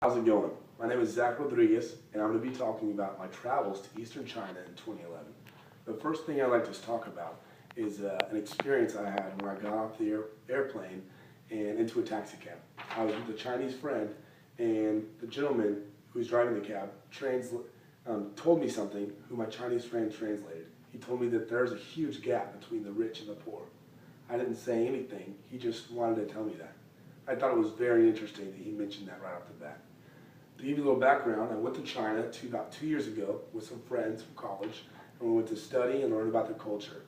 How's it going? My name is Zach Rodriguez, and I'm going to be talking about my travels to Eastern China in 2011. The first thing I'd like to talk about is an experience I had when I got off the airplane and into a taxi cab. I was with a Chinese friend, and the gentleman who was driving the cab told me something who my Chinese friend translated. He told me that there's a huge gap between the rich and the poor. I didn't say anything, he just wanted to tell me that. I thought it was very interesting that he mentioned that right off the bat. To give you a little background, I went to China about 2 years ago with some friends from college, and we went to study and learn about their culture.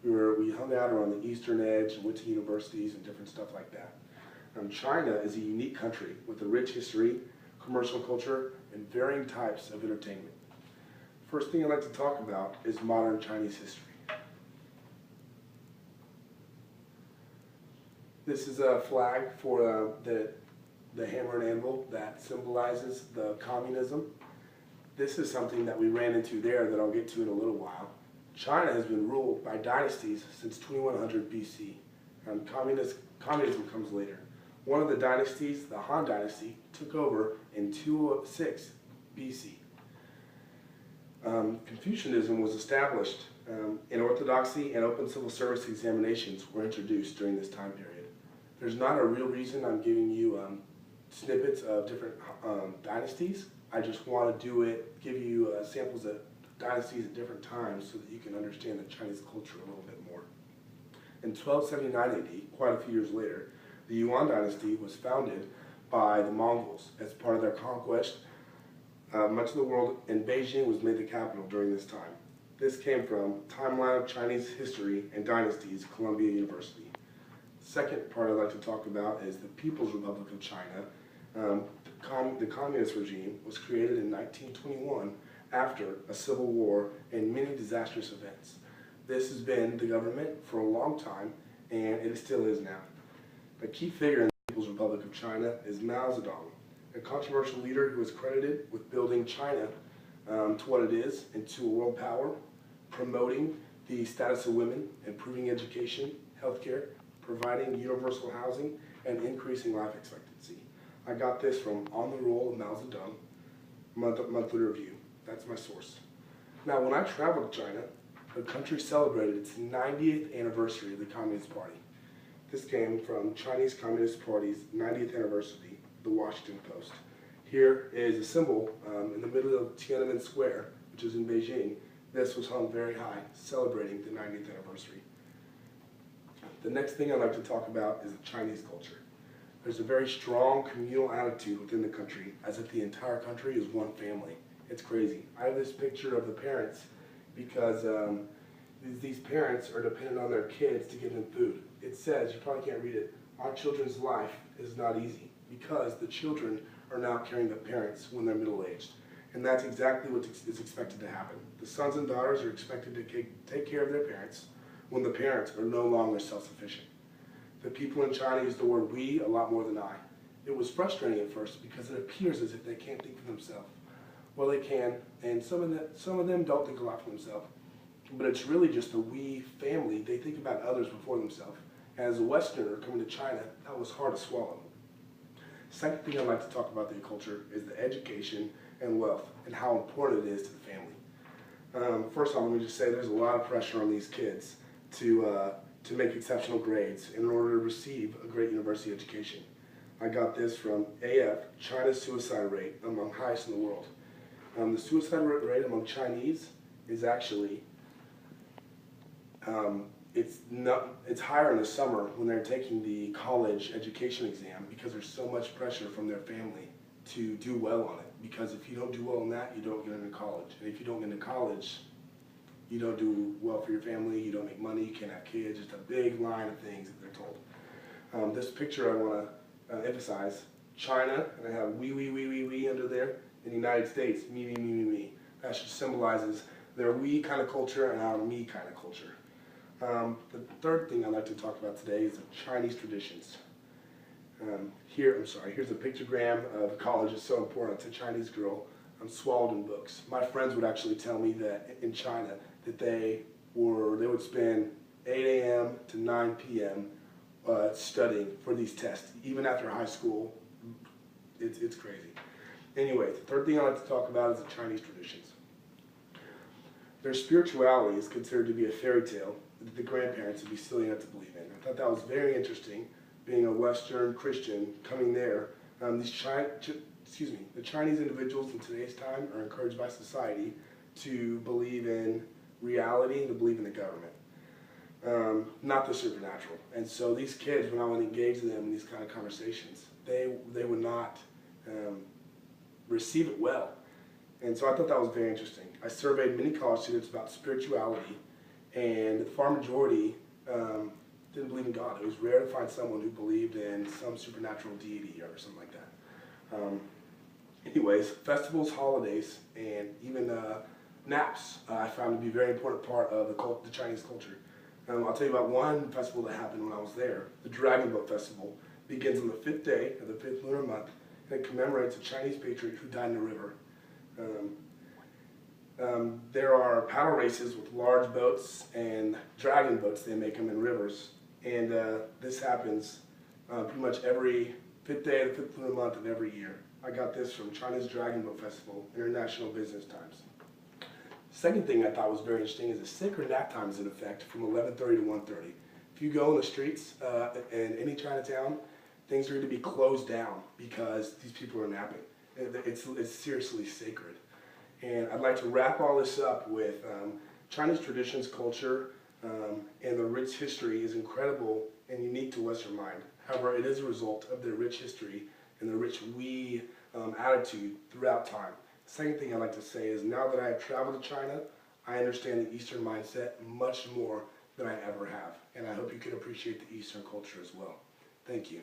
We hung out around the eastern edge and went to universities and different stuff like that. China is a unique country with a rich history, commercial culture, and varying types of entertainment. First thing I'd like to talk about is modern Chinese history. This is a flag for the hammer and anvil that symbolizes the communism. This is something that we ran into there that I'll get to in a little while. China has been ruled by dynasties since 2100 BC, and communism comes later. One of the dynasties, the Han Dynasty, took over in 206 BC. Confucianism was established, and orthodoxy and open civil service examinations were introduced during this time period. There's not a real reason I'm giving you snippets of different dynasties. I just want to give you samples of dynasties at different times so that you can understand the Chinese culture a little bit more. In 1279 AD, quite a few years later, the Yuan dynasty was founded by the Mongols as part of their conquest. Much of the world, and Beijing was made the capital during this time. This came from Timeline of Chinese History and Dynasties, Columbia University. Second part I'd like to talk about is the People's Republic of China. The communist regime was created in 1921 after a civil war and many disastrous events. This has been the government for a long time, and it still is now. A key figure in the People's Republic of China is Mao Zedong, a controversial leader who is credited with building China to what it is into a world power, promoting the status of women, improving education, healthcare, providing universal housing, and increasing life expectancy. I got this from On the Roll of Mao Zedong, monthly review. That's my source. Now, when I traveled to China, the country celebrated its 90th anniversary of the Communist Party. This came from Chinese Communist Party's 90th anniversary, the Washington Post. Here is a symbol in the middle of Tiananmen Square, which is in Beijing. This was hung very high, celebrating the 90th anniversary. The next thing I'd like to talk about is the Chinese culture. There's a very strong communal attitude within the country, as if the entire country is one family. It's crazy. I have this picture of the parents because these parents are dependent on their kids to give them food. It says, you probably can't read it, our children's life is not easy because the children are now carrying the parents when they're middle-aged. And that's exactly what is expected to happen. The sons and daughters are expected to take care of their parents when the parents are no longer self-sufficient. The people in China use the word we a lot more than I. It was frustrating at first because it appears as if they can't think for themselves. Well, they can, and some of them don't think a lot for themselves. But it's really just the we family. They think about others before themselves. As a Westerner coming to China, that was hard to swallow. Second thing I'd like to talk about their culture is the education and wealth and how important it is to the family. First off, let me just say there's a lot of pressure on these kids to make exceptional grades in order to receive a great university education. I got this from AF, China's suicide rate among highest in the world. The suicide rate among Chinese is actually, it's higher in the summer when they're taking the college education exam because there's so much pressure from their family to do well on it. Because if you don't do well in that, you don't get into college. And if you don't get into college, you don't do well for your family, you don't make money, you can't have kids, just a big line of things that they're told. This picture I want to emphasize, China, and I have we under there, in the United States, me. That just symbolizes their we kind of culture and our me kind of culture. The third thing I'd like to talk about today is the Chinese traditions. Here's a pictogram of college. It's so important. It's a Chinese girl. I'm swallowed in books. My friends would actually tell me that in China that they would spend 8 a.m. to 9 p.m. Studying for these tests, even after high school. It's crazy. Anyway, the third thing I'd like to talk about is the Chinese traditions. Their spirituality is considered to be a fairy tale that the grandparents would be silly enough to believe in. I thought that was very interesting, being a Western Christian coming there. The Chinese individuals in today's time are encouraged by society to believe in reality and to believe in the government, not the supernatural. And so these kids, when I would engage them in these kind of conversations, they would not receive it well. And so I thought that was very interesting. I surveyed many college students about spirituality, and the far majority didn't believe in God. It was rare to find someone who believed in some supernatural deity or something like that. Anyways, festivals, holidays, and even naps I found to be a very important part of the Chinese culture. I'll tell you about one festival that happened when I was there. The Dragon Boat Festival begins on the 5th day of the 5th lunar month, and it commemorates a Chinese patriot who died in a river. There are paddle races with large boats and dragon boats. They make them in rivers, and this happens pretty much every 5th day of the 5th lunar month of every year. I got this from China's Dragon Boat Festival, International Business Times. Second thing I thought was very interesting is the sacred nap time is in effect from 11:30 to 1:30. If you go in the streets in any Chinatown, things are going to be closed down because these people are napping. It's seriously sacred. And I'd like to wrap all this up with Chinese traditions, culture, and the rich history is incredible and unique to Western mind. However, it is a result of their rich history and the rich we attitude throughout time. The second thing I'd like to say is now that I have traveled to China, I understand the Eastern mindset much more than I ever have. And I hope you can appreciate the Eastern culture as well. Thank you.